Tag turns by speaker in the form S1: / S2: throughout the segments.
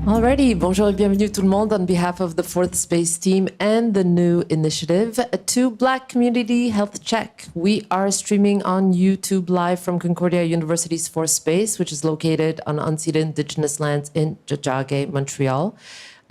S1: Alrighty, bonjour et bienvenue tout le monde on behalf of the Fourth Space team and the new initiative to Black Community Health Check. We are streaming on YouTube live from Concordia University's Fourth Space, which is located on unceded Indigenous lands in Tiohtià:ke, Montreal.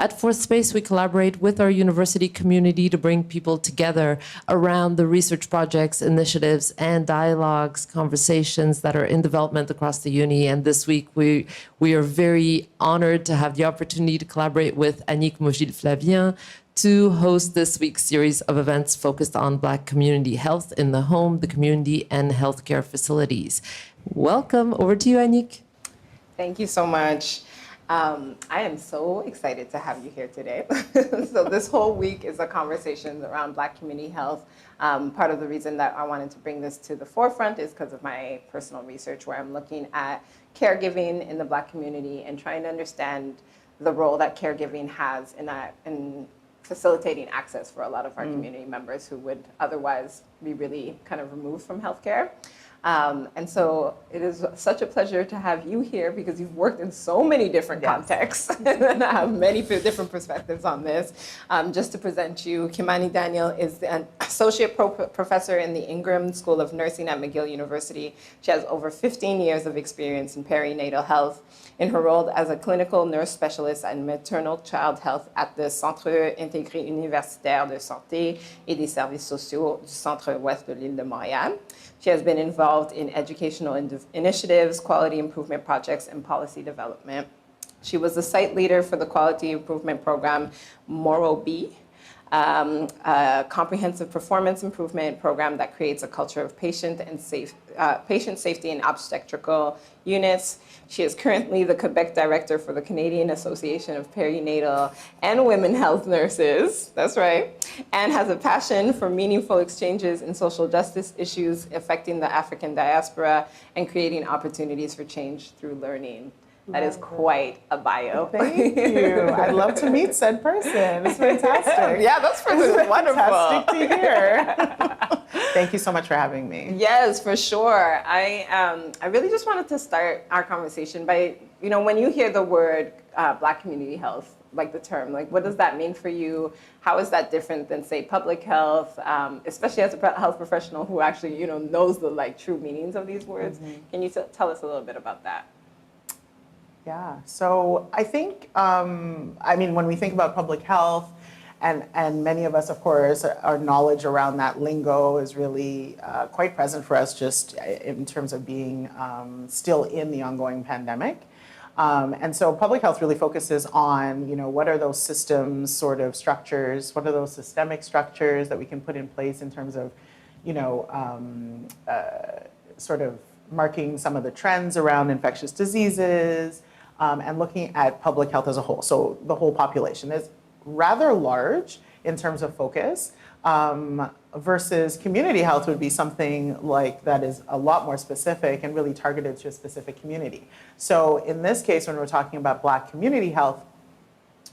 S1: At Fourth Space, we collaborate with our university community to bring people together around the research projects, initiatives, and dialogues, conversations that are in development across the uni. And this week, we are very honored to have the opportunity to collaborate with Annick Maugile Flavien to host this week's series of events focused on Black community health in the home, the community, and healthcare facilities. Welcome. Over to you, Annick.
S2: Thank you so much. I am so excited to have you here today. So this whole week is a conversation around Black community health. Part of the reason that I wanted to bring this to the forefront is because of my personal research, where I'm looking at caregiving in the Black community and trying to understand the role that caregiving has in facilitating access for a lot of our community members who would otherwise be really kind of removed from healthcare. And so it is such a pleasure to have you here because you've worked in so many different contexts and I have many different perspectives on this. Just to present you, Kimani Daniel is an associate professor in the Ingram School of Nursing at McGill University. She has over 15 years of experience in perinatal health. In her role as a clinical nurse specialist in Maternal-Child Health at the Centre-Intégré universitaire de santé et des services sociaux du Centre-Ouest-de-l'Île-de-Montréal. She has been involved in educational initiatives, quality improvement projects, and policy development. She was the site leader for the quality improvement program MORO-B, a comprehensive performance improvement program that creates a culture of patient safety in obstetrical units. She is currently the Quebec director for the Canadian Association of Perinatal and Women Health Nurses, that's right, and has a passion for meaningful exchanges in social justice issues affecting the African diaspora and creating opportunities for change through learning. That is quite a bio.
S3: Thank you. I'd love to meet said person. It's fantastic.
S2: Yeah, that's wonderful.
S3: Fantastic to hear. Thank you so much for having me.
S2: Yes, for sure. I really just wanted to start our conversation by, when you hear the word Black community health, like the term, like what does that mean for you? How is that different than, say, public health, especially as a health professional who actually, knows the true meanings of these words? Mm-hmm. Can you tell us a little bit about that?
S3: Yeah, so I think, when we think about public health, and many of us, of course, our knowledge around that lingo is really quite present for us just in terms of being still in the ongoing pandemic. And so public health really focuses on, what are those systems sort of structures, what are those systemic structures that we can put in place in terms of, sort of marking some of the trends around infectious diseases, and looking at public health as a whole. So the whole population is rather large in terms of focus, versus community health would be something like that is a lot more specific and really targeted to a specific community. So in this case, when we're talking about Black community health,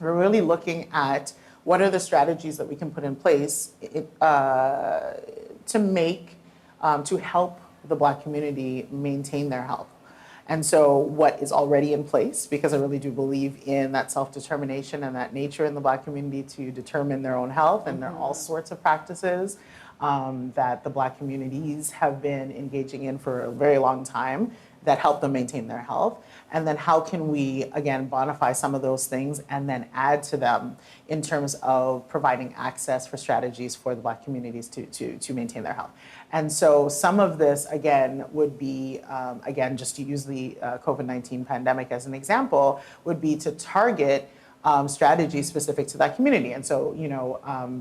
S3: we're really looking at what are the strategies that we can put in place to help the Black community maintain their health. And so what is already in place, because I really do believe in that self-determination and that nature in the Black community to determine their own health, and there are all sorts of practices that the Black communities have been engaging in for a very long time that help them maintain their health. And then how can we, again, bonify some of those things and then add to them in terms of providing access for strategies for the Black communities to maintain their health. And so some of this, again, would be, again, just to use the COVID-19 pandemic as an example, would be to target strategies specific to that community. And so,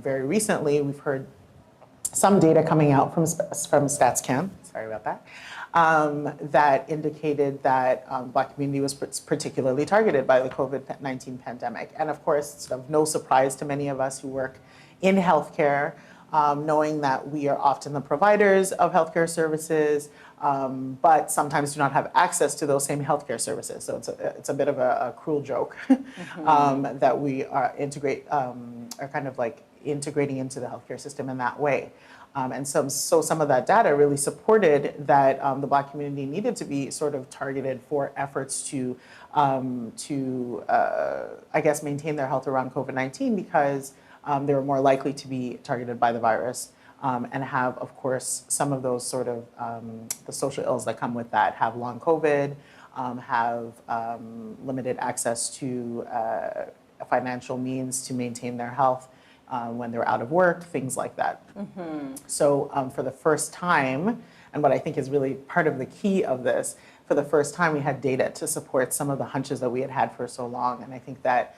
S3: very recently, we've heard some data coming out from StatsCan, sorry about that, that indicated that Black community was particularly targeted by the COVID-19 pandemic. And of course, it's of no surprise to many of us who work in healthcare, knowing that we are often the providers of healthcare services, but sometimes do not have access to those same healthcare services. So it's a bit of a cruel joke that we are kind of like integrating into the healthcare system in that way. And so some of that data really supported that the Black community needed to be sort of targeted for efforts to I guess, maintain their health around COVID-19 because they were more likely to be targeted by the virus and have, of course, some of those sort of the social ills that come with that, have long COVID, have limited access to financial means to maintain their health when they're out of work, things like that. So for the first time, and what I think is really part of the key of this, for the first time we had data to support some of the hunches that we had had for so long. And I think that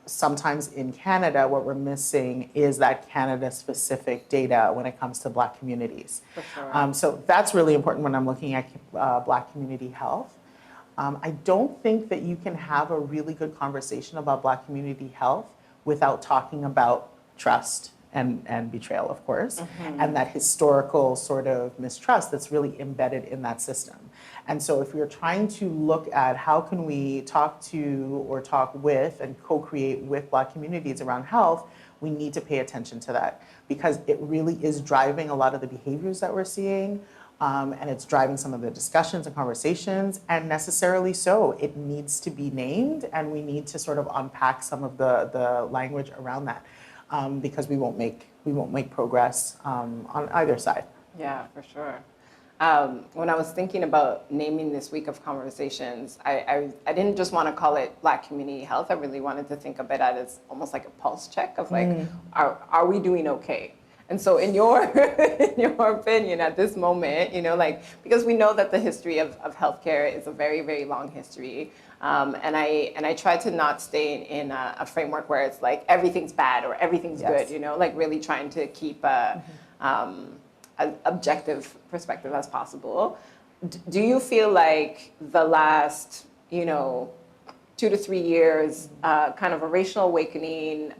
S3: sometimes in Canada, what we're missing is that Canada-specific data when it comes to Black communities.
S2: For sure.
S3: So that's really important when I'm looking at Black community health. I don't think that you can have a really good conversation about Black community health without talking about trust and betrayal, of course, and that historical sort of mistrust that's really embedded in that system. And so if we're trying to look at how can we talk to or talk with and co-create with Black communities around health, we need to pay attention to that because it really is driving a lot of the behaviors that we're seeing. And it's driving some of the discussions and conversations, and necessarily so. It needs to be named, and we need to sort of unpack some of the language around that, because we won't make progress on either side.
S2: Yeah, for sure. When I was thinking about naming this week of conversations, I didn't just want to call it Black Community Health. I really wanted to think of it as almost like a pulse check of like, are we doing okay? And so in your opinion at this moment, like, because we know that the history of healthcare is a very, very long history. And I try to not stay in a framework where it's like everything's bad or everything's good, like really trying to keep an objective perspective as possible. Do you feel like the last, 2 to 3 years, kind of a racial awakening,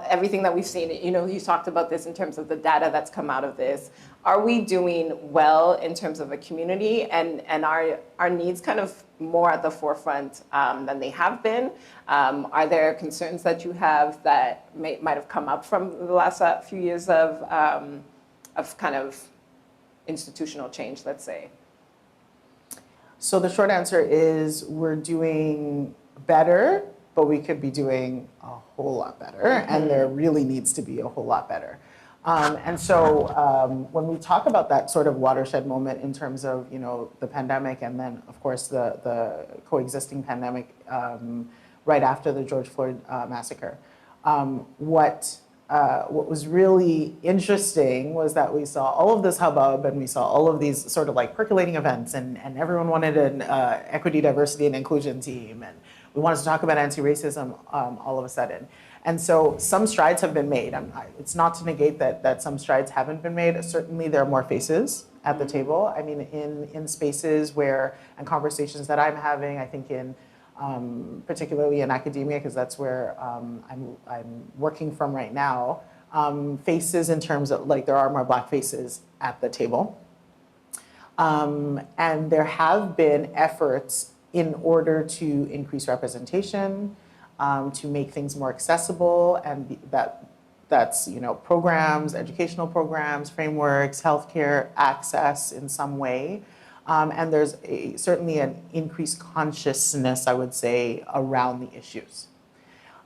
S2: everything that we've seen, you talked about this in terms of the data that's come out of this. Are we doing well in terms of a community and our needs kind of more at the forefront than they have been? Are there concerns that you have that might have come up from the last few years of kind of institutional change, let's say?
S3: So the short answer is we're doing better, but we could be doing a whole lot better, and there really needs to be a whole lot better. And so when we talk about that sort of watershed moment in terms of the pandemic, and then of course the coexisting pandemic right after the George Floyd massacre, what was really interesting was that we saw all of this hubbub and we saw all of these sort of like percolating events, and everyone wanted an equity, diversity, and inclusion team, and we wanted to talk about anti-racism all of a sudden. And so some strides have been made. It's not to negate that some strides haven't been made. Certainly there are more faces at the table. I mean, in spaces and conversations that I'm having, I think in particularly in academia, because that's where I'm working from right now, faces in terms of like there are more Black faces at the table. And there have been efforts in order to increase representation, to make things more accessible, and that's programs, educational programs, frameworks, healthcare access in some way. And there's certainly an increased consciousness, I would say, around the issues.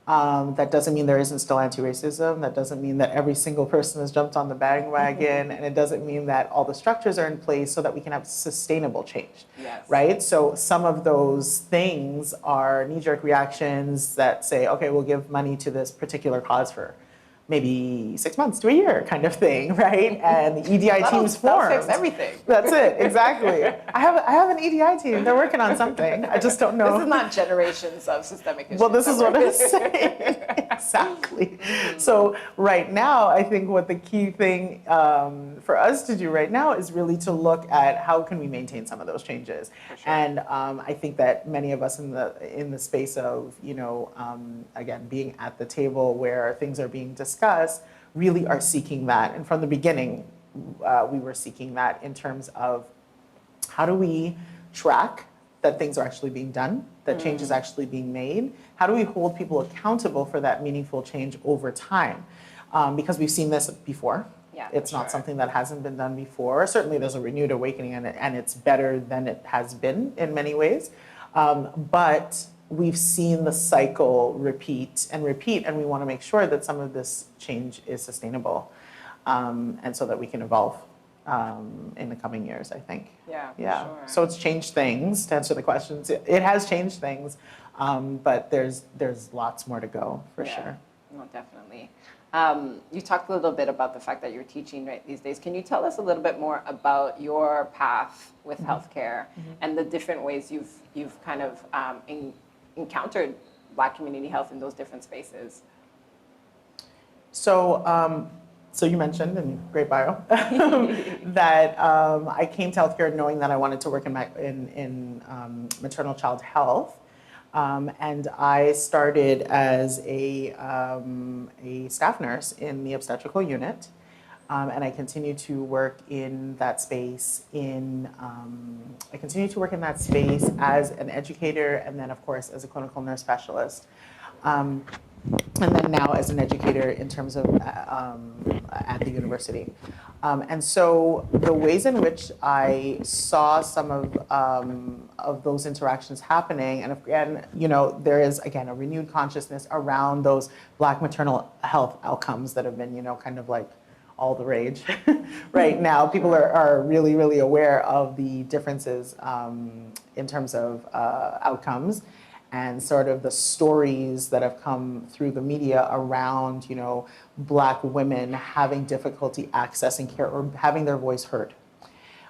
S3: That doesn't mean there isn't still anti-racism. That doesn't mean that every single person has jumped on the bandwagon. And it doesn't mean that all the structures are in place so that we can have sustainable change, right? So some of those things are knee-jerk reactions that say, okay, we'll give money to this particular cause for maybe 6 months to a year kind of thing, right? And the EDI teams formed.
S2: That'll fix everything.
S3: That's it, exactly. I have an EDI team. They're working on something. I just don't know.
S2: This is not generations of systemic issues.
S3: Well, this is what I'm saying. Exactly. So right now, I think what the key thing for us to do right now is really to look at how can we maintain some of those changes. Sure. And I think that many of us in the space of, again, being at the table where things are being discussed, really are seeking that. And from the beginning, we were seeking that in terms of how do we track that things are actually being done, that change is actually being made? How do we hold people accountable for that meaningful change over time? because we've seen this before.
S2: Yeah,
S3: It's
S2: for
S3: not
S2: sure.
S3: something that hasn't been done before. Certainly there's a renewed awakening, and it's better than it has been in many ways. But we've seen the cycle repeat, and we want to make sure that some of this change is sustainable, and so that we can evolve in the coming years, I think.
S2: Yeah, for
S3: Yeah.
S2: sure.
S3: So it's changed things, to answer the questions. It has changed things, but there's lots more to go, for
S2: Yeah.
S3: sure.
S2: No, definitely. You talked a little bit about the fact that you're teaching right these days. Can you tell us a little bit more about your path with healthcare and the different ways you've kind of encountered Black community health in those different spaces?
S3: So, so you mentioned in great bio that I came to healthcare knowing that I wanted to work in maternal-child health. And I started as a staff nurse in the obstetrical unit, and I continue to work in that space. I continue to work in that space as an educator, and then of course as a clinical nurse specialist, and then now as an educator in terms of at the university. And so the ways in which I saw some of those interactions happening, and again, you know, there is again a renewed consciousness around those Black maternal health outcomes that have been, you know, kind of like all the rage right now. People are really, really aware of the differences in terms of outcomes, and sort of the stories that have come through the media around, you know, Black women having difficulty accessing care or having their voice heard.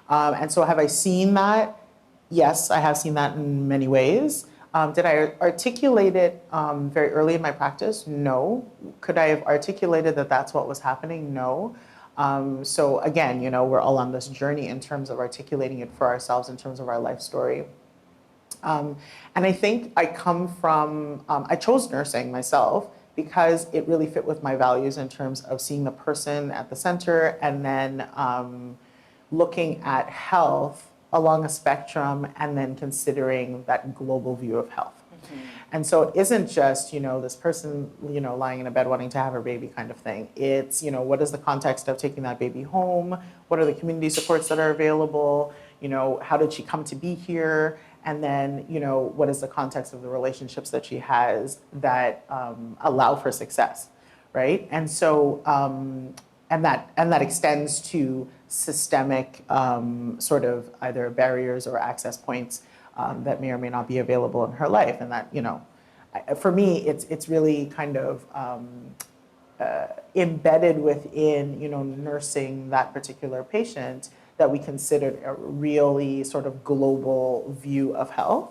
S3: And so have I seen that? Yes, I have seen that in many ways. Did I articulate it very early in my practice? No. Could I have articulated that that's what was happening? No. So again, you know, we're all on this journey in terms of articulating it for ourselves in terms of our life story. And I think I come from, I chose nursing myself because it really fit with my values in terms of seeing the person at the center, and then looking at health along a spectrum, and then considering that global view of health. And so it isn't just, you know, this person, you know, lying in a bed wanting to have her baby kind of thing. It's, you know, what is the context of taking that baby home? What are the community supports that are available? You know, how did she come to be here? And then, you know, what is the context of the relationships that she has that allow for success, right? And so, and that extends to systemic sort of either barriers or access points that may or may not be available in her life. And that, you know, for me, it's really kind of embedded within, you know, nursing that particular patient, that we considered a really sort of global view of health.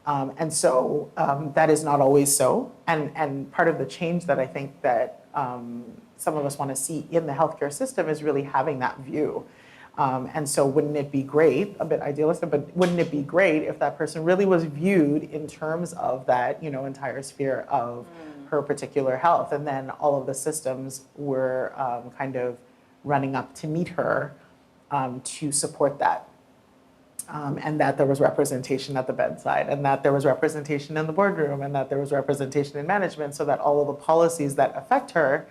S3: And so that is not always so. And part of the change that I think that some of us want to see in the healthcare system is really having that view. And so wouldn't it be great, a bit idealistic, but wouldn't it be great if that person really was viewed in terms of that, you know, entire sphere of her particular health, and then all of the systems were kind of running up to meet her to support that. And that there was representation at the bedside, and that there was representation in the boardroom, and that there was representation in management, so that all of the policies that affect her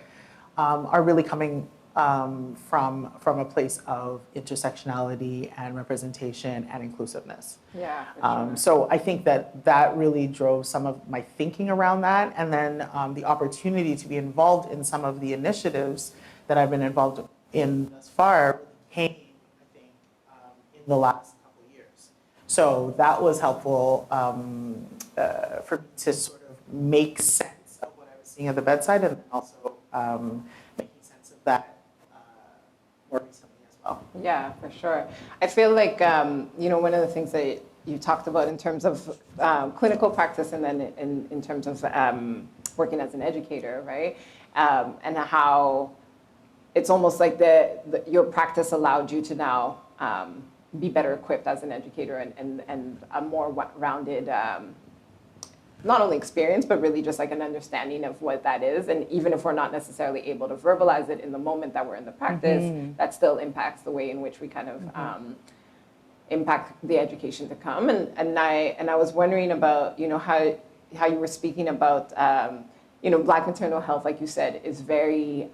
S3: are really coming from a place of intersectionality and representation and inclusiveness.
S2: Yeah, for sure.
S3: So I think that really drove some of my thinking around that, and then the opportunity to be involved in some of the initiatives that I've been involved in thus far came, I think, in the last couple of years. So that was helpful to sort of make sense of what I was seeing at the bedside, and also making sense of that more recently as well.
S2: Yeah, for sure. I feel like, you know, one of the things that you talked about in terms of clinical practice, and then in terms of working as an educator, right? And how it's almost like your practice allowed you to now be better equipped as an educator, and a more rounded, not only experience, but really just like an understanding of what that is. And even if we're not necessarily able to verbalize it in the moment that we're in the practice, that still impacts the way in which we kind of impact the education to come. And I was wondering about, you know, how you were speaking about Black maternal health, like you said, is very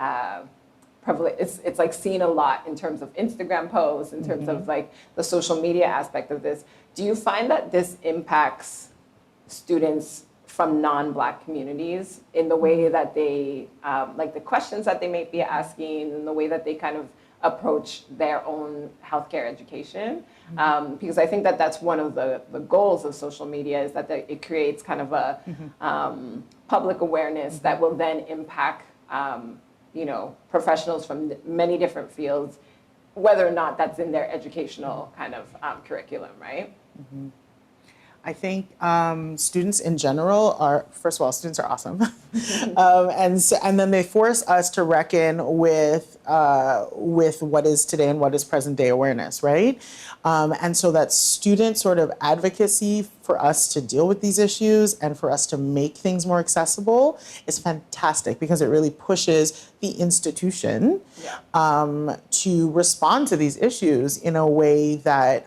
S2: prevalent. It's like seen a lot in terms of Instagram posts, in terms of like the social media aspect of this. Do you find that this impacts students from non-Black communities in the way that they, like the questions that they may be asking, and the way that they kind of approach their own healthcare education? Because I think that that's one of the goals of social media, is that it creates kind of a public awareness that will then impact, professionals from many different fields, whether or not that's in their educational kind of curriculum, right?
S3: I think students in general first of all, students are awesome. And then they force us to reckon with what is today and what is present day awareness, right? And so that student sort of advocacy for us to deal with these issues and for us to make things more accessible is fantastic, because it really pushes the institution to respond to these issues in a way that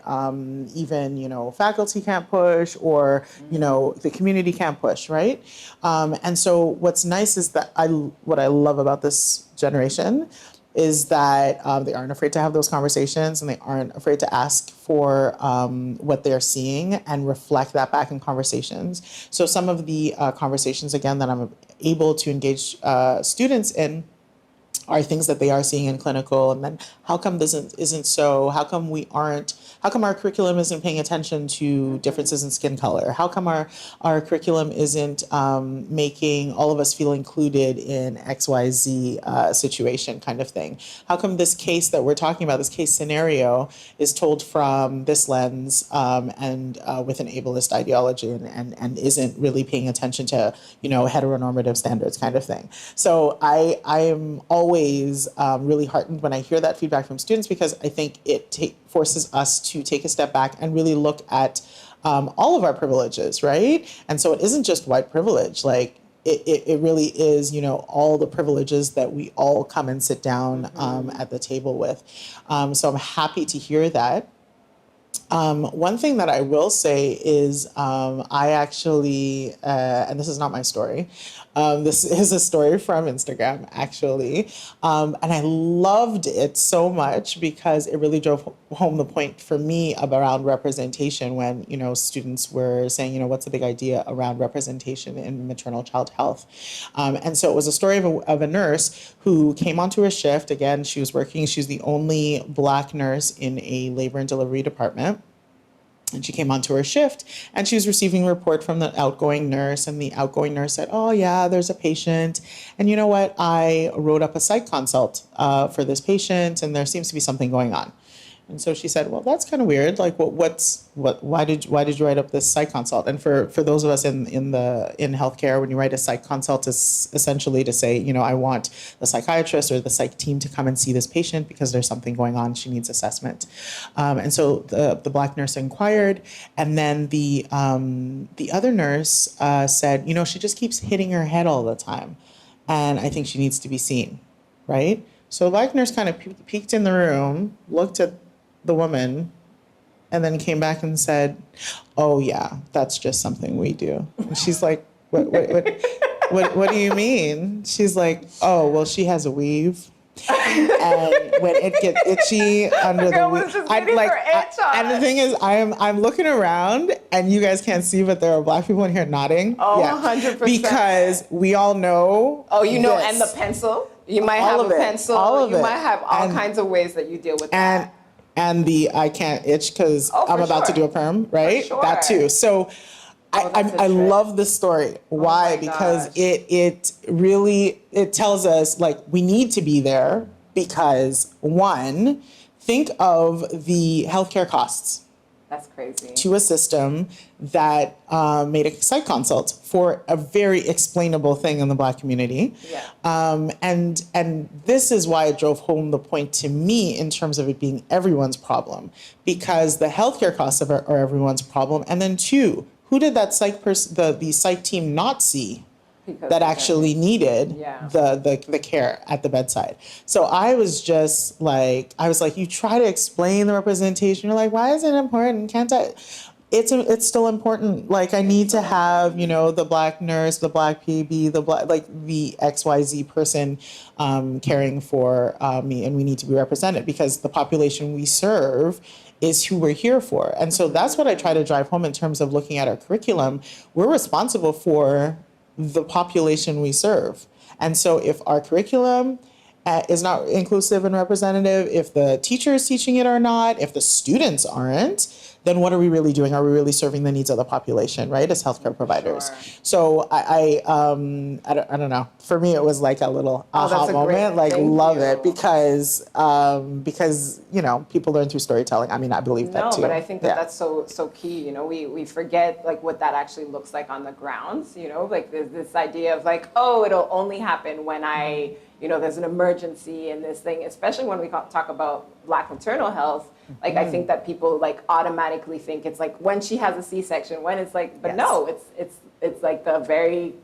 S3: even faculty can't push, or the community can't push, right? And so what's nice is that what I love about this generation is that they aren't afraid to have those conversations, and they aren't afraid to ask for what they're seeing and reflect that back in conversations. So some of the conversations, again, that I'm able to engage students in are things that they are seeing in clinical, and then how come this isn't so? How come our curriculum isn't paying attention to differences in skin color? How come our curriculum isn't making all of us feel included in XYZ situation kind of thing? How come this case that we're talking about, this case scenario, is told from this lens and with an ableist ideology, and isn't really paying attention to heteronormative standards kind of thing? So I am always really heartened when I hear that feedback from students, because I think it forces us to take a step back and really look at all of our privileges, right? And so it isn't just white privilege, like it really is, all the privileges that we all come and sit down at the table with. So I'm happy to hear that. One thing that I will say is I actually, and this is not my story, this is a story from Instagram, actually. And I loved it so much because it really drove home the point for me around representation when, students were saying, what's the big idea around representation in maternal-child health? And so it was a story of a nurse who came onto a shift. Again, she was the only Black nurse in a labor and delivery department. And she came onto her shift, and she was receiving a report from the outgoing nurse, and the outgoing nurse said, oh yeah, there's a patient, and you know what, I wrote up a psych consult for this patient, and there seems to be something going on. And so she said, well, that's kind of weird. Like, why did you write up this psych consult? And for those of us in healthcare, when you write a psych consult, is essentially to say, I want the psychiatrist or the psych team to come and see this patient because there's something going on. She needs assessment. And so the Black nurse inquired, and then the other nurse said, she just keeps hitting her head all the time, and I think she needs to be seen, right? So the Black nurse kind of peeked in the room, looked at the woman, and then came back and said, oh yeah, that's just something we do. And she's like, what do you mean? She's like, oh, well, she has a weave. And when it gets itchy under the weave, and the thing is, I'm looking around, and you guys can't see, but there are Black people in here nodding.
S2: Oh, yeah. 100%.
S3: Because we all know.
S2: Oh,
S3: this.
S2: And the pencil. You might have a pencil. You might have all kinds of ways that you deal with that.
S3: And the I can't itch because I'm about to do a perm, right?
S2: For sure.
S3: That too. So I love this story. Why? Because it really tells us, like, we need to be there because, one, think of the healthcare costs.
S2: That's crazy.
S3: To a system that made a psych consult for a very explainable thing in the Black community.
S2: Yeah.
S3: And this is why it drove home the point to me in terms of it being everyone's problem, because the healthcare costs are everyone's problem. And then two, who did that the psych team not see? That actually needed the care at the bedside. So I was like, you try to explain the representation. You're like, why is it important? Can't I? It's still important. Like I need to have, the Black nurse, the Black PB, the XYZ person caring for me, and we need to be represented because the population we serve is who we're here for. And so that's what I try to drive home in terms of looking at our curriculum. We're responsible for the population we serve. And so if our curriculum is not inclusive and representative, if the teacher is teaching it or not, if the students aren't, then what are we really doing? Are we really serving the needs of the population, right, as healthcare providers?
S2: Sure.
S3: So I don't know. For me, it was like a little aha moment. Love it because people learn through storytelling. I mean, I believe that too.
S2: No, but I think that's so key. We forget like what that actually looks like on the grounds. Like there's this idea of like, oh, it'll only happen when there's an emergency and this thing, especially when we talk about Black maternal health. Like, I think that people like automatically think it's like when she has a C-section, when it's like, but no, it's like the very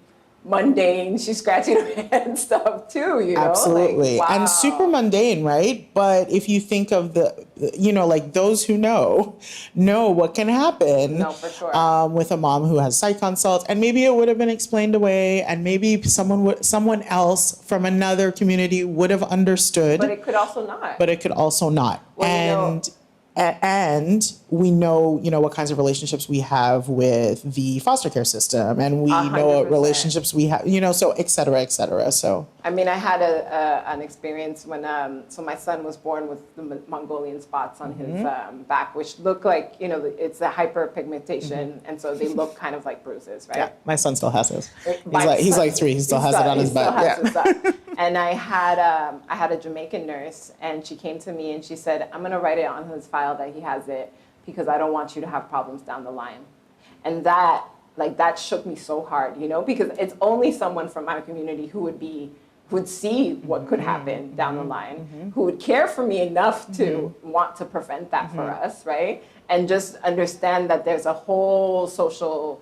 S2: mundane, she's scratching her head stuff too,
S3: Absolutely.
S2: Like, wow.
S3: And super mundane, right? But if you think of like those who know what can happen
S2: for sure.
S3: With a mom who has psych consult, and maybe it would have been explained away, and maybe someone else from another community would have understood.
S2: But it could also not.
S3: Well, and we know, what kinds of relationships we have with the foster care system, and we
S2: 100%.
S3: know what relationships we have, so et cetera, et cetera. So,
S2: I mean, I had an experience when, so my son was born with the Mongolian spots on his back, which look like, it's a hyperpigmentation, and so they look kind of like bruises, right?
S3: Yeah, my son still has his. He's like 3. He still has it on his back. Yeah.
S2: And I had a Jamaican nurse, and she came to me and she said, I'm going to write it on his file that he has it because I don't want you to have problems down the line. And that shook me so hard, because it's only someone from my community who would see what could happen down the line, who would care for me enough to want to prevent that for us, right? And just understand that there's a whole social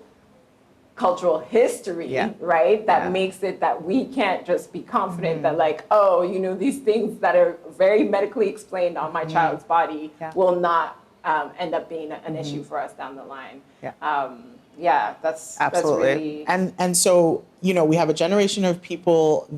S2: cultural history, right? That makes it that we can't just be confident that like, oh, these things that are very medically explained on my child's body will not end up being an issue for us down the line. That's
S3: absolutely.
S2: That's really...
S3: And so, we have a generation of people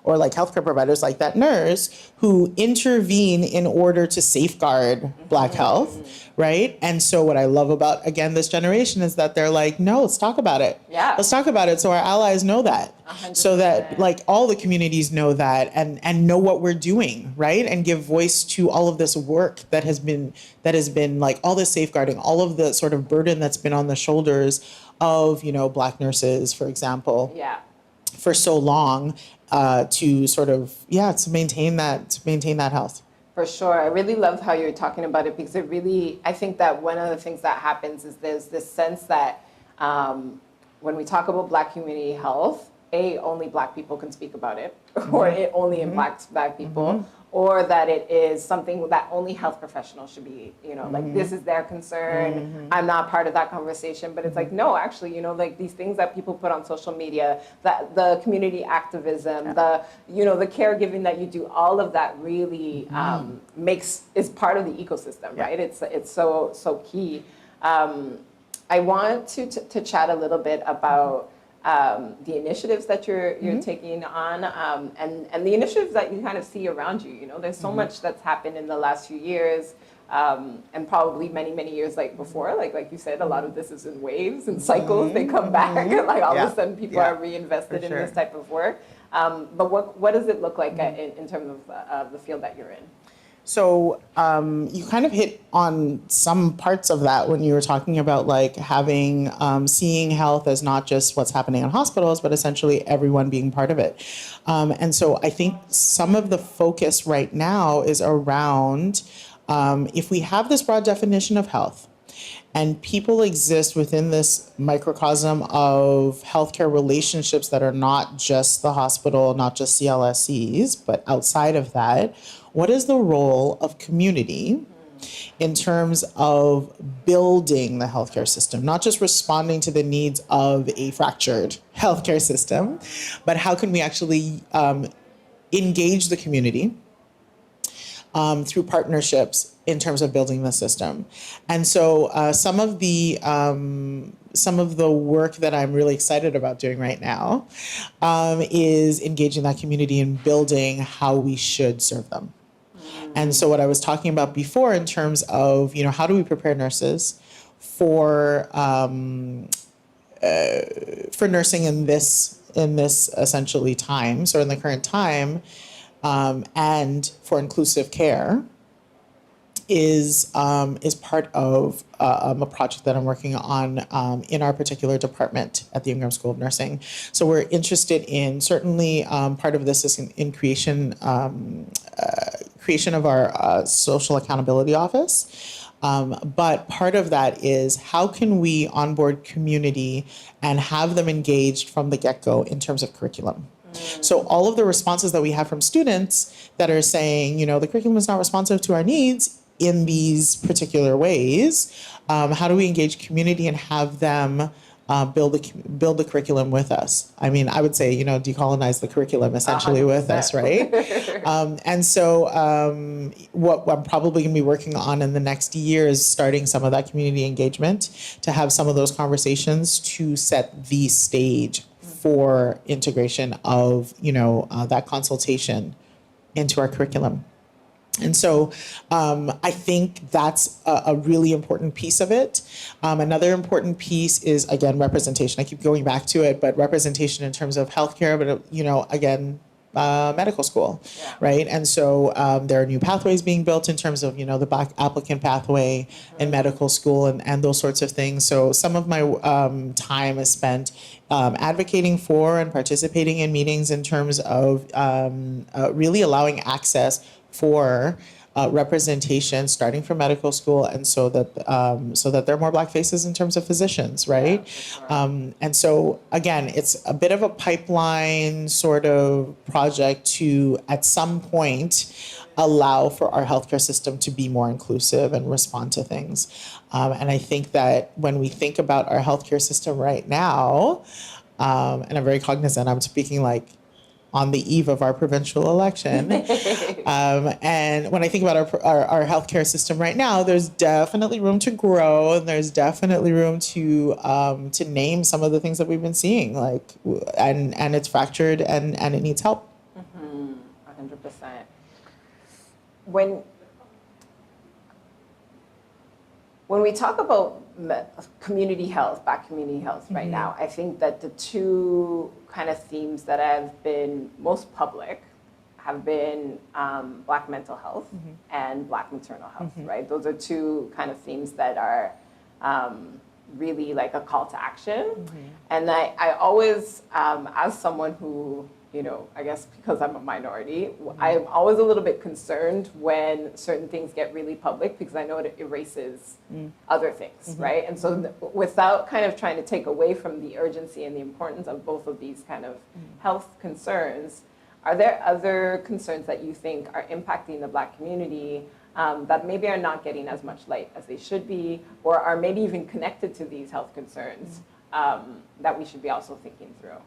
S3: or like healthcare providers like that nurse who intervene in order to safeguard Black health, right? And so what I love about, again, this generation is that they're like, no, let's talk about it.
S2: Yeah.
S3: Let's talk about it so our allies know that.
S2: 100%.
S3: So that like all the communities know that and know what we're doing, right? And give voice to all of this work that has been like all this safeguarding, all of the sort of burden that's been on the shoulders of, Black nurses, for example, for so long, to sort of, to maintain that health.
S2: For sure. I really love how you're talking about it because I think that one of the things that happens is there's this sense that when we talk about Black community health, only Black people can speak about it, or it only impacts Black people, or that it is something that only health professionals should be, like this is their concern. I'm not part of that conversation, but it's like, no, actually, like these things that people put on social media, that the community activism, the caregiving that you do, all of that really is part of the ecosystem, right? It's so key. I want to chat a little bit about the initiatives that you're taking on, and the initiatives that you kind of see around you. There's so much that's happened in the last few years, and probably many, many years like before. Like you said, a lot of this is in waves and cycles. They come back, like all of a sudden people are reinvested in this type of work. But what does it look like in terms of the field that you're in?
S3: So you kind of hit on some parts of that when you were talking about like having, seeing health as not just what's happening in hospitals, but essentially everyone being part of it. And so I think some of the focus right now is around if we have this broad definition of health, and people exist within this microcosm of healthcare relationships that are not just the hospital, not just CLSCs, but outside of that, what is the role of community in terms of building the healthcare system, not just responding to the needs of a fractured healthcare system, but how can we actually engage the community through partnerships in terms of building the system. And so some of the work that I'm really excited about doing right now is engaging that community in building how we should serve them. And so what I was talking about before in terms of, how do we prepare nurses for nursing in this essentially times, or in the current time, and for inclusive care, is part of a project that I'm working on in our particular department at the Ingram School of Nursing. So we're interested in, certainly part of this is in creation of our social accountability office. But part of that is how can we onboard community and have them engaged from the get-go in terms of curriculum. So all of the responses that we have from students that are saying, the curriculum is not responsive to our needs in these particular ways, how do we engage community and have them build the curriculum with us? I mean, I would say, decolonize the curriculum essentially 100%. With us, right? And so what I'm probably going to be working on in the next year is starting some of that community engagement to have some of those conversations to set the stage for integration of, that consultation into our curriculum. And so I think that's a really important piece of it. Another important piece is, again, representation. I keep going back to it, but representation in terms of healthcare, but, again, medical school, right? And so there are new pathways being built in terms of, the Black applicant pathway in medical school and those sorts of things. So some of my time is spent advocating for and participating in meetings in terms of really allowing access for representation starting from medical school, and so that there are more Black faces in terms of physicians, right? And so again, it's a bit of a pipeline sort of project to at some point allow for our healthcare system to be more inclusive and respond to things. And I think that when we think about our healthcare system right now, and I'm very cognizant, I'm speaking like on the eve of our provincial election. And when I think about our healthcare system right now, there's definitely room to grow, and there's definitely room to name some of the things that we've been seeing, and it's fractured and it needs help.
S2: 100%. When we talk about community health, Black community health right now, I think that the two kind of themes that have been most public have been Black mental health and Black maternal health, right? Those are two kind of themes that are really like a call to action. And I always, as someone who, I guess because I'm a minority, I'm always a little bit concerned when certain things get really public, because I know it erases other things, right? And so without kind of trying to take away from the urgency and the importance of both of these kind of health concerns, are there other concerns that you think are impacting the Black community that maybe are not getting as much light as they should be, or are maybe even connected to these health concerns that we should be also thinking through?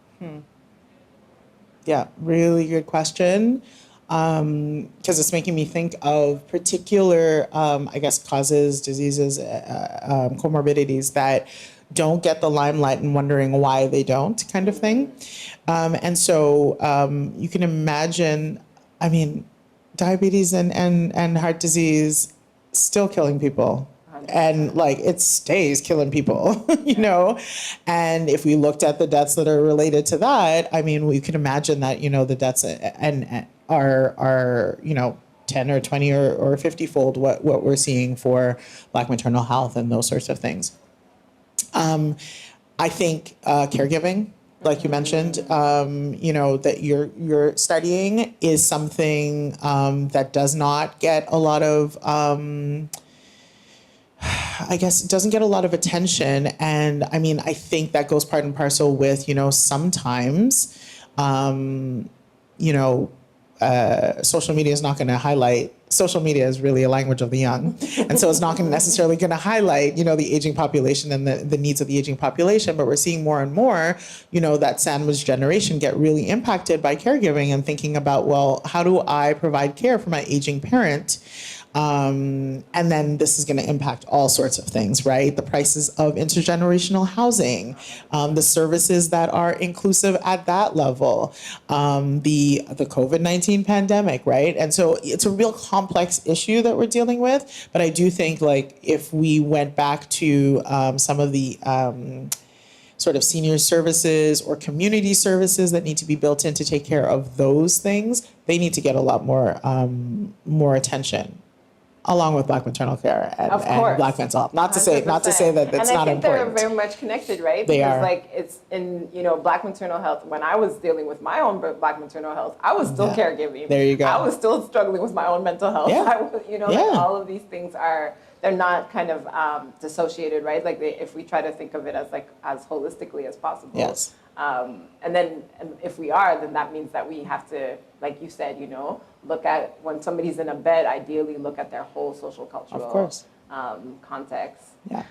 S3: Yeah, really good question. Because it's making me think of particular, causes, diseases, comorbidities that don't get the limelight and wondering why they don't, kind of thing. And so you can imagine, diabetes and heart disease still killing people. And it stays killing people, And if we looked at the deaths that are related to that, we can imagine that, the deaths are 10 or 20 or 50-fold what we're seeing for Black maternal health and those sorts of things. I think caregiving, like you mentioned, that you're studying is something that does not get a lot of it doesn't get a lot of attention. And I think that goes part and parcel with, sometimes, social media is not going to highlight social media is really a language of the young. And so it's not necessarily going to highlight, the aging population and the needs of the aging population, but we're seeing more and more, that sandwich generation get really impacted by caregiving and thinking about, well, how do I provide care for my aging parent? And then this is going to impact all sorts of things, right? The prices of intergenerational housing, the services that are inclusive at that level, the COVID-19 pandemic, right? And so it's a real complex issue that we're dealing with. But I do think, like, if we went back to some of the sort of senior services or community services that need to be built in to take care of those things, they need to get a lot more attention, along with Black maternal care and Black mental health. Not to say that it's not important.
S2: And I think they're very much connected, right?
S3: They
S2: because
S3: are.
S2: Like it's in, Black maternal health. When I was dealing with my own Black maternal health, I was still caregiving.
S3: There you go.
S2: I was still struggling with my own mental health.
S3: Yeah.
S2: I was, like all of these things they're not kind of dissociated, right? Like if we try to think of it as holistically as possible.
S3: Yes.
S2: And then if we are, then that means that we have to, like you said, look at when somebody's in a bed, ideally look at their whole social cultural context.
S3: Yeah.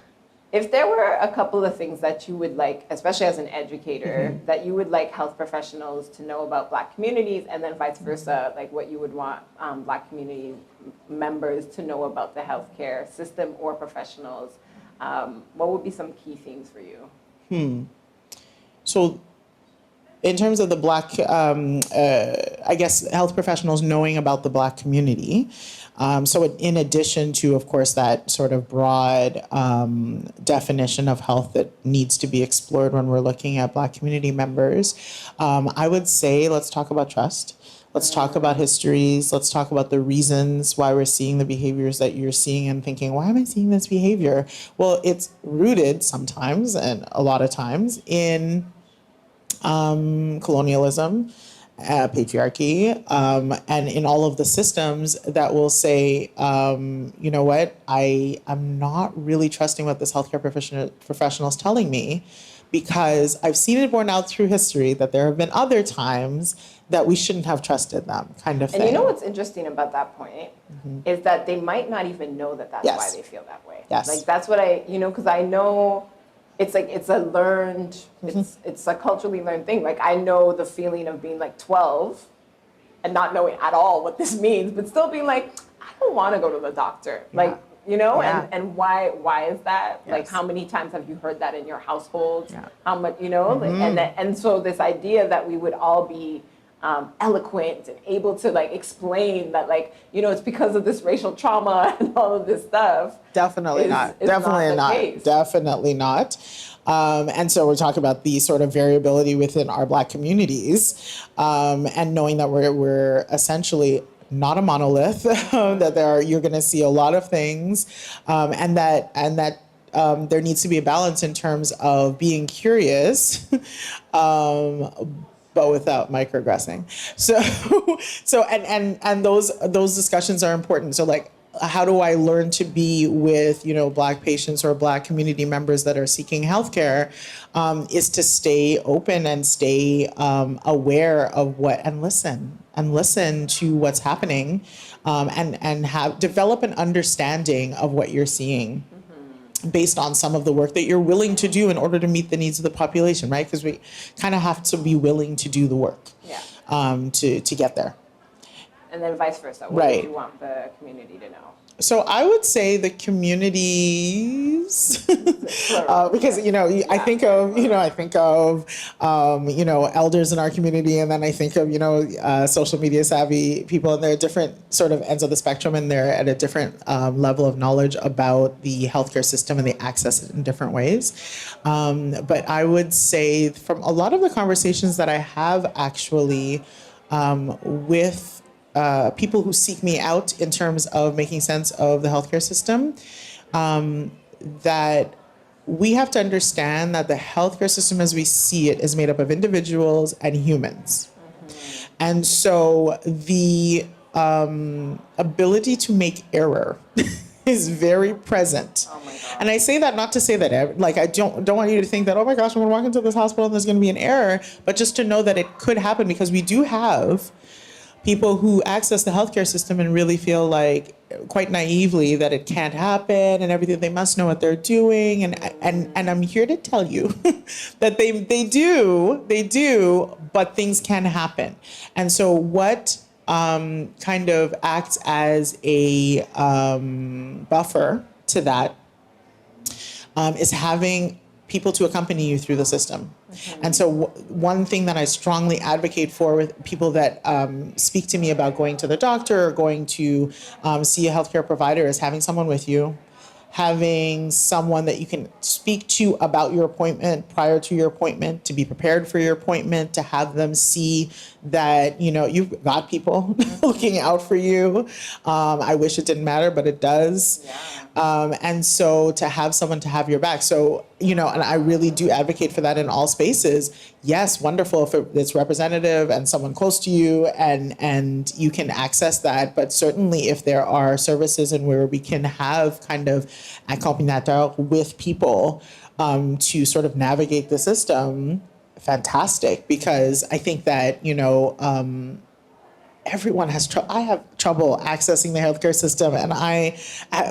S2: If there were a couple of things that you would like, especially as an educator, that you would like health professionals to know about Black communities, and then vice versa, like what you would want Black community members to know about the healthcare system or professionals, what would be some key themes for you?
S3: So in terms of the Black, I guess, health professionals knowing about the Black community, so in addition to, of course, that sort of broad definition of health that needs to be explored when we're looking at Black community members, I would say let's talk about trust. Let's talk about histories. Let's talk about the reasons why we're seeing the behaviors that you're seeing and thinking, why am I seeing this behavior? Well, it's rooted sometimes and a lot of times in colonialism, patriarchy, and in all of the systems that will say, you know what, I am not really trusting what this healthcare professional is telling me, because I've seen it borne out through history that there have been other times that we shouldn't have trusted them, kind of thing.
S2: And you know what's interesting about that point is that they might not even know that that's why they feel that way.
S3: Yes.
S2: Like that's what because I know it's like it's a learned, it's a culturally learned thing. Like I know the feeling of being like 12 and not knowing at all what this means, but still being like, I don't want to go to the doctor. Like, and why is that?
S3: Yes.
S2: Like how many times have you heard that in your household?
S3: Yeah.
S2: How much, and so this idea that we would all be eloquent and able to like explain that it's because of this racial trauma and all of this stuff.
S3: Definitely not. And so we're talking about the sort of variability within our Black communities, and knowing that we're essentially not a monolith, that you're going to see a lot of things, and that there needs to be a balance in terms of being curious, but without microaggressing. So and those discussions are important. So like, how do I learn to be with, Black patients or Black community members that are seeking healthcare, is to stay open and stay aware of and listen to what's happening, and develop an understanding of what you're seeing, based on some of the work that you're willing to do in order to meet the needs of the population, right? Because we kind of have to be willing to do the work, to get there.
S2: And then vice versa. What do you want the community to know?
S3: So I would say the communities, because I think of elders in our community, and then I think of social media savvy people, and they're different sort of ends of the spectrum, and they're at a different level of knowledge about the healthcare system, and they access it in different ways. But I would say from a lot of the conversations that I have actually with people who seek me out in terms of making sense of the healthcare system, that we have to understand that the healthcare system as we see it is made up of individuals and humans. And so the ability to make error is very present.
S2: Oh my God.
S3: And I say that not to say that, I don't want you to think that, oh my gosh, I'm going to walk into this hospital and there's going to be an error, but just to know that it could happen, because we do have people who access the healthcare system and really feel like quite naively that it can't happen and everything. They must know what they're doing. And I'm here to tell you that they do, but things can happen. And so what kind of acts as a buffer to that is having people to accompany you through the system. Mm-hmm. And so one thing that I strongly advocate for with people that speak to me about going to the doctor or going to see a healthcare provider is having someone with you, having someone that you can speak to about your appointment prior to your appointment, to be prepared for your appointment, to have them see that, you know, you've got people looking out for you. I wish it didn't matter, but it does. Yeah. And so to have someone to have your back. So, you know, and I really do advocate for that in all spaces. Yes, wonderful if it's representative and someone close to you and you can access that. But certainly if there are services and where we can have kind of accompagnateur with people to sort of navigate the system, fantastic. Because I think that, you know, everyone has trouble. I have trouble accessing the healthcare system, and I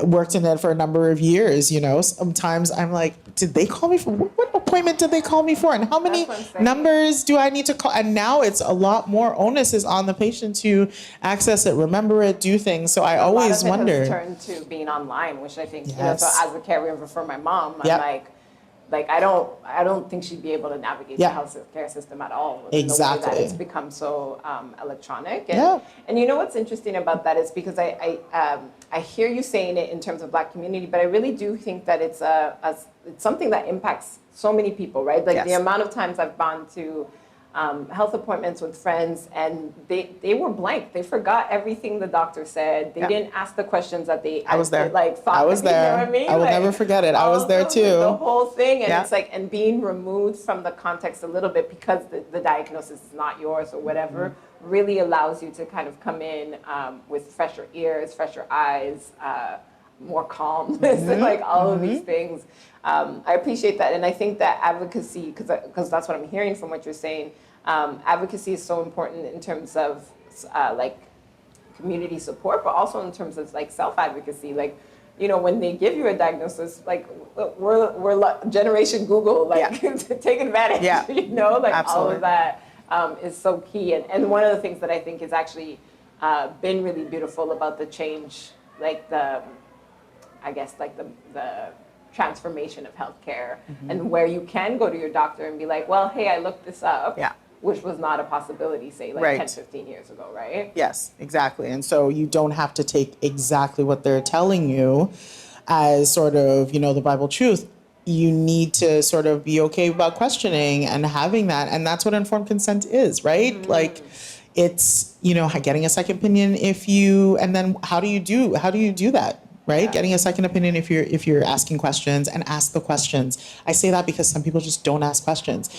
S3: worked in it for a number of years. You know, sometimes I'm like, did they call me for what appointment did they call me for, and how many numbers do I need to call? And now it's a lot more onus is on the patient to access it, remember it, do things. So I always wonder.
S2: Has turned to being online, which I think, yes. You know, so as a caregiver for my mom, I'm like I don't think she'd be able to navigate the healthcare system at all.
S3: Exactly.
S2: The way that it's become so electronic. And you know what's interesting about that is because I hear you saying it in terms of Black community, but I really do think that it's something that impacts so many people, right? Like the amount of times I've gone to health appointments with friends and they were blank. They forgot everything the doctor said. They didn't ask the questions that
S3: I was there.
S2: Thought,
S3: I was there.
S2: You know what I mean?
S3: I will never forget it. I was there too.
S2: The whole thing. And it's like, and being removed from the context a little bit because the diagnosis is not yours or whatever, really allows you to kind of come in with fresher ears, fresher eyes, more calmness, like all of these things. I appreciate that. And I think that advocacy, because that's what I'm hearing from what you're saying, advocacy is so important in terms of like community support, but also in terms of like self-advocacy. Like, you know, when they give you a diagnosis, like we're Generation Google, like take advantage, you know, like all of that is so key. And one of the things that I think is actually been really beautiful about the change, like the transformation of healthcare and where you can go to your doctor and be like, well, hey, I looked this up. Which was not a possibility, say, like 10, 15 years ago, right?
S3: Yes, exactly. And so you don't have to take exactly what they're telling you as sort of, you know, the Bible truth. You need to sort of be okay about questioning and having that. And that's what informed consent is, right? Like, it's, you know, getting a second opinion and then how do you do that? Right? Getting a second opinion if you're asking questions, and ask the questions. I say that because some people just don't ask questions.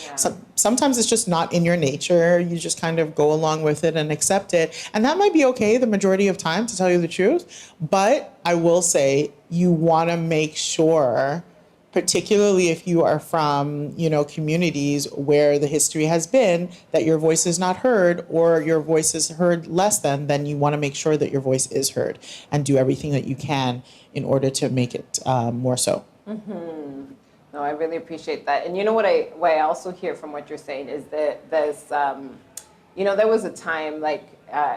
S3: Sometimes it's just not in your nature. You just kind of go along with it and accept it. And that might be okay the majority of time, to tell you the truth. But I will say you want to make sure, particularly if you are from, you know, communities where the history has been that your voice is not heard or your voice is heard less than, then you want to make sure that your voice is heard and do everything that you can in order to make it more so.
S2: No, I really appreciate that. And you know what I also hear from what you're saying is that there's, you know, there was a time like,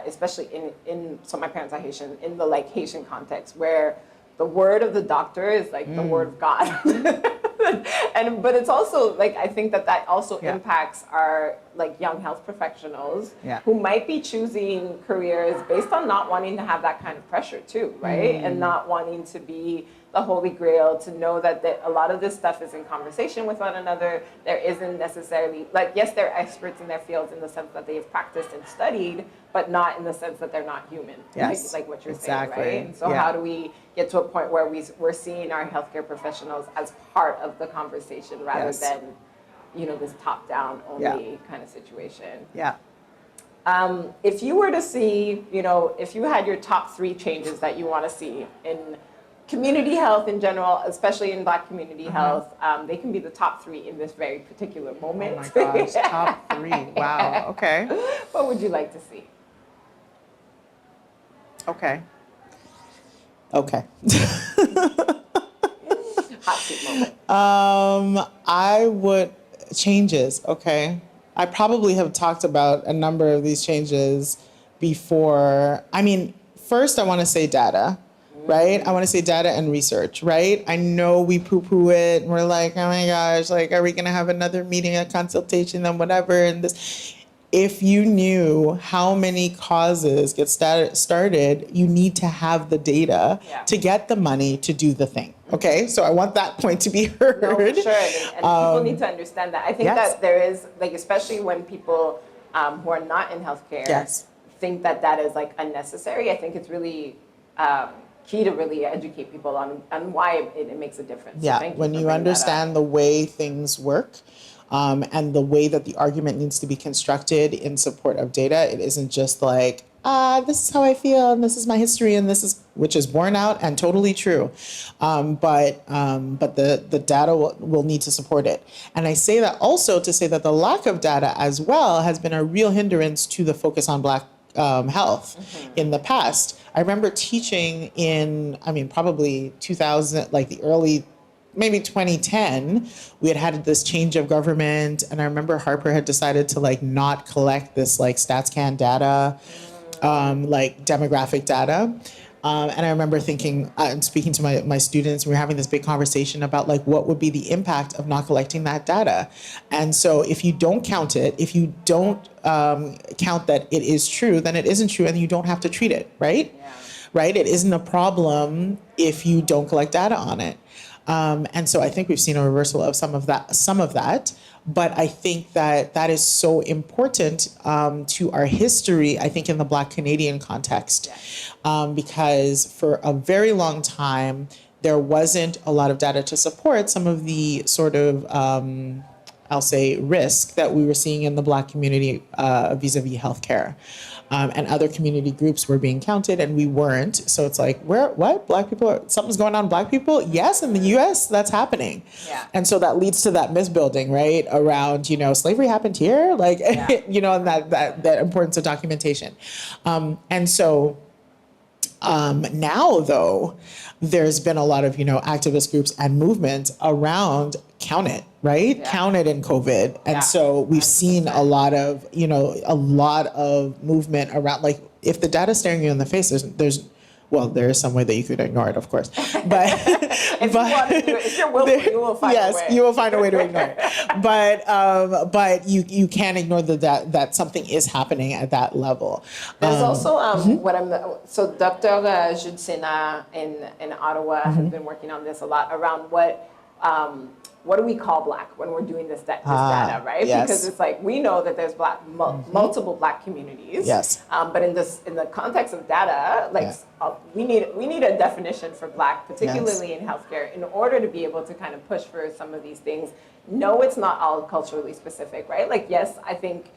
S2: especially in so my parents are Haitian, in the like Haitian context where the word of the doctor is like the word of God. But it's also like, I think that also impacts our like young health professionals who might be choosing careers based on not wanting to have that kind of pressure too, right? And not wanting to be the holy grail, to know that a lot of this stuff is in conversation with one another. There isn't necessarily, like, yes, they're experts in their fields in the sense that they've practiced and studied, but not in the sense that they're not human, like what you're saying, right? And so how do we get to a point where we're seeing our healthcare professionals as part of the conversation rather than, you know, this top-down only kind of situation? If you were to see, you know, if you had your top 3 changes that you want to see in community health in general, especially in Black community health, they can be the top 3 in this very particular moment.
S3: Oh my gosh, top 3, wow, okay.
S2: What would you like to see?
S3: Okay.
S2: Hot seat moment.
S3: I would changes. Okay. I probably have talked about a number of these changes before. I mean, first I want to say data, right? I want to say data and research, right? I know we poo-poo it. And we're like, oh my gosh, like, are we going to have another meeting, a consultation, and whatever? And this, if you knew how many causes get started, you need to have the data to get the money to do the thing. Okay, so I want that point to be heard.
S2: No, for sure, and people need to understand that. I think that there is, like, especially when people who are not in healthcare think that that is like unnecessary. I think it's really key to really educate people on why it makes a difference.
S3: Yeah,
S2: so thank you
S3: when
S2: for
S3: you
S2: bringing that up.
S3: understand the way things work. And the way that the argument needs to be constructed in support of data, it isn't just like, this is how I feel, and this is my history, and this is, which is borne out and totally true. But the data will need to support it. And I say that also to say that the lack of data as well has been a real hindrance to the focus on Black health in the past. I remember teaching in, probably 2000, like the early maybe 2010, we had this change of government, and I remember Harper had decided to like not collect this like StatsCan data, like demographic data. And I remember thinking and speaking to my students, we were having this big conversation about like what would be the impact of not collecting that data. And so if you don't count it, if you don't count that it is true, then it isn't true, and you don't have to treat it, right?
S2: Yeah.
S3: Right? It isn't a problem if you don't collect data on it. And so I think we've seen a reversal of some of that. But I think that that is so important to our history, I think, in the Black Canadian context, because for a very long time, there wasn't a lot of data to support some of the sort of, I'll say, risk that we were seeing in the Black community vis-a-vis healthcare. And other community groups were being counted, and we weren't. So it's like, what? Black people, something's going on with Black people? Yes, in the US, that's happening.
S2: Yeah.
S3: And so that leads to that myth-building, right? Around, slavery happened here, like, and that importance of documentation. And so now, though, there's been a lot of, activist groups and movements around count it, right?
S2: Yeah.
S3: Count it in COVID. And so we've seen a lot of movement around, like, if the data's staring you in the face, there is some way that you could ignore it, of course. But
S2: if you're willful, you will find a way.
S3: Yes, you will find a way to ignore it. But you can't ignore that something is happening at that level.
S2: There's also so Dr. Jude Sena in Ottawa has been working on this a lot around what do we call Black when we're doing this data, right?
S3: Yes.
S2: Because it's like, we know that there's multiple Black communities.
S3: Yes.
S2: But in the context of data, like we need a definition for Black, particularly in healthcare, in order to be able to kind of push for some of these things. No, it's not all culturally specific, right? Like, yes, I think,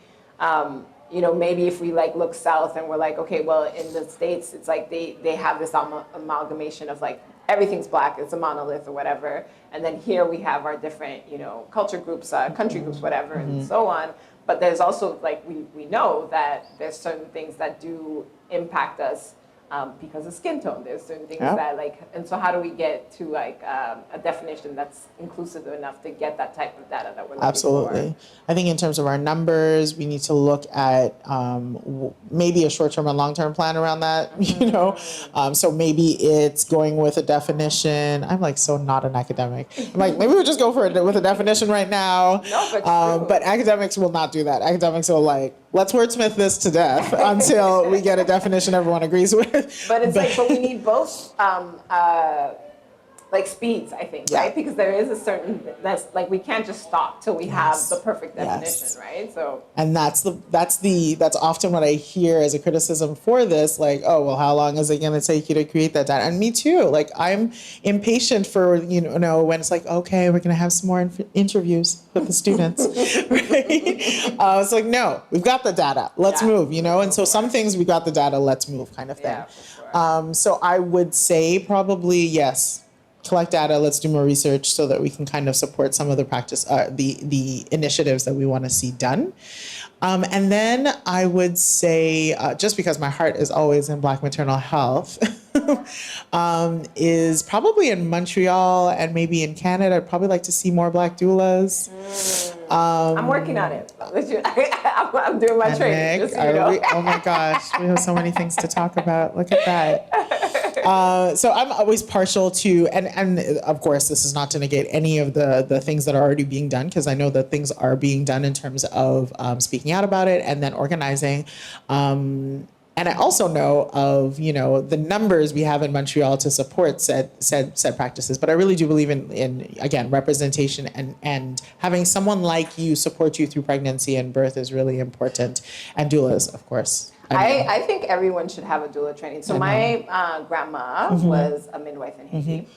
S2: maybe if we like look south and we're like, okay, well, in the States, it's like they have this amalgamation of like, everything's Black, it's a monolith or whatever. And then here we have our different, culture groups, country groups, whatever, and so on. But there's also, like, we know that there's certain things that do impact us because of skin tone. There's certain things that, like, and so how do we get to, like, a definition that's inclusive enough to get that type of data that we're looking
S3: Absolutely.
S2: for?
S3: I think in terms of our numbers, we need to look at maybe a short-term and long-term plan around that, So maybe it's going with a definition. I'm like so not an academic. I'm like, maybe we'll just go for it with a definition right now.
S2: No,
S3: but academics will not do that. Academics will like, let's wordsmith this to death until we get a definition everyone agrees with.
S2: But we need both like speeds, I think, right? Because there is a certain, that's like, we can't just stop till we have the perfect definition, right? So,
S3: and that's often what I hear as a criticism for this, like, oh, well, how long is it going to take you to create that data? And me too. Like, I'm impatient for, when it's like, okay, we're going to have some more interviews with the students, right? It's like, no, we've got the data. Let's move, And so some things we got the data, let's move kind of thing.
S2: Yeah, for sure.
S3: So I would say probably yes. collect data, let's do more research so that we can kind of support some of the practice, the initiatives that we want to see done. And then I would say, just because my heart is always in Black maternal health, is probably in Montreal and maybe in Canada. I'd probably like to see more Black doulas.
S2: I'm working on it. I'm doing my training. Just so you know.
S3: Oh my gosh, we have so many things to talk about. Look at that. So I'm always partial to, and of course, this is not to negate any of the things that are already being done, because I know that things are being done in terms of speaking out about it and then organizing. And I also know of, the numbers we have in Montreal to support said practices. But I really do believe in again, representation and having someone like you support you through pregnancy and birth is really important. And doulas, of course.
S2: I think everyone should have a doula training. So my grandma was a midwife in Haiti.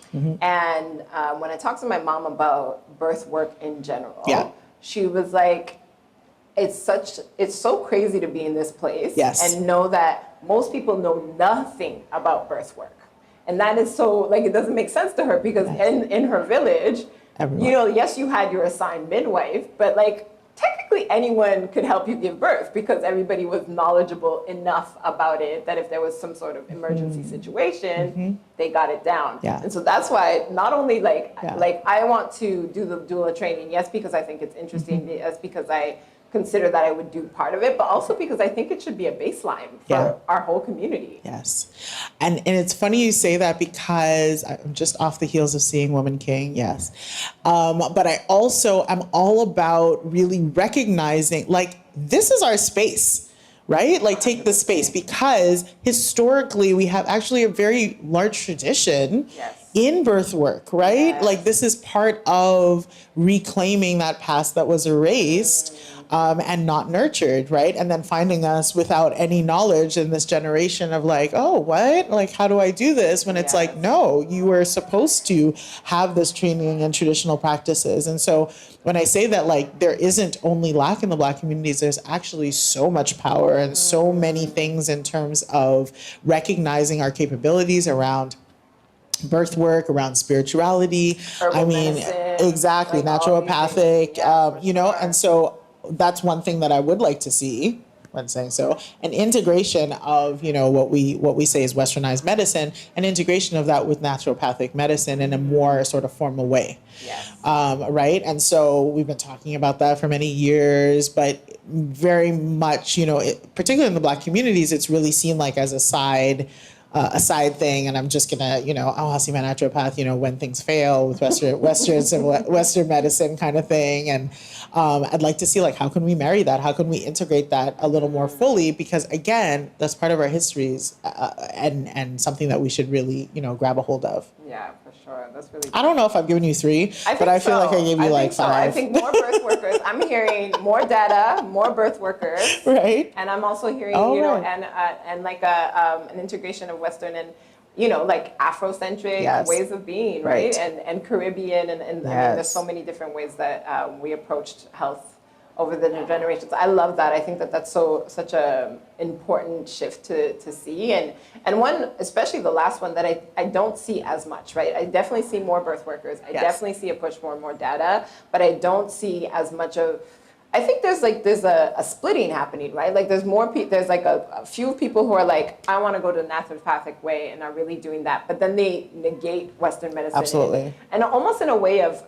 S2: And when I talked to my mom about birth work in general, she was like, it's so crazy to be in this place and know that most people know nothing about birth work. And that is so, like, it doesn't make sense to her because in her village, yes, you had your assigned midwife, but like, technically anyone could help you give birth because everybody was knowledgeable enough about it that if there was some sort of emergency situation, they got it down. And so that's why not only like I want to do the doula training, yes, because I think it's interesting, yes, because I consider that I would do part of it, but also because I think it should be a baseline for our whole community.
S3: Yes. And it's funny you say that because I'm just off the heels of seeing Woman King, yes. But I also am all about really recognizing, like, this is our space, right? Like, take the space, because historically we have actually a very large tradition in birth work, right? Like, this is part of reclaiming that past that was erased. And not nurtured, right? And then finding us without any knowledge in this generation of like, oh, what? Like, how do I do this? When it's like, no, you were supposed to have this training and traditional practices. And so when I say that, like, there isn't only lack in the Black communities, there's actually so much power and so many things in terms of recognizing our capabilities around birth work, around spirituality.
S2: Herbal medicine,
S3: exactly,
S2: like
S3: naturopathic, and so that's one thing that I would like to see when saying so, an integration of, what we say is westernized medicine, an integration of that with naturopathic medicine in a more sort of formal way. Right? And so we've been talking about that for many years, but very much, particularly in the Black communities, it's really seen like as a side thing, and I'm just gonna, I'll see my naturopath, when things fail with Western medicine kind of thing. And I'd like to see, like, how can we marry that? How can we integrate that a little more fully? Because again, that's part of our histories, and something that we should really, grab a hold of.
S2: Yeah, for sure. That's really good.
S3: I don't know if I've given you 3, but I feel like I gave you like 5.
S2: I think more birth workers. I'm hearing more data, more birth workers.
S3: Right.
S2: And I'm also hearing, and like an integration of Western and, like Afrocentric ways of being, right? And Caribbean, and I mean, there's so many different ways that we approached health over the generations. I love that. I think that that's such a important shift to see, and one, especially the last one, that I don't see as much, right? I definitely see more birth workers. I definitely see a push for more data, but I don't see as much of. I think there's a splitting happening, right? Like there's more there's like a few people who are like, I want to go to the naturopathic way and are really doing that, but then they negate Western medicine.
S3: Absolutely.
S2: And almost in a way of,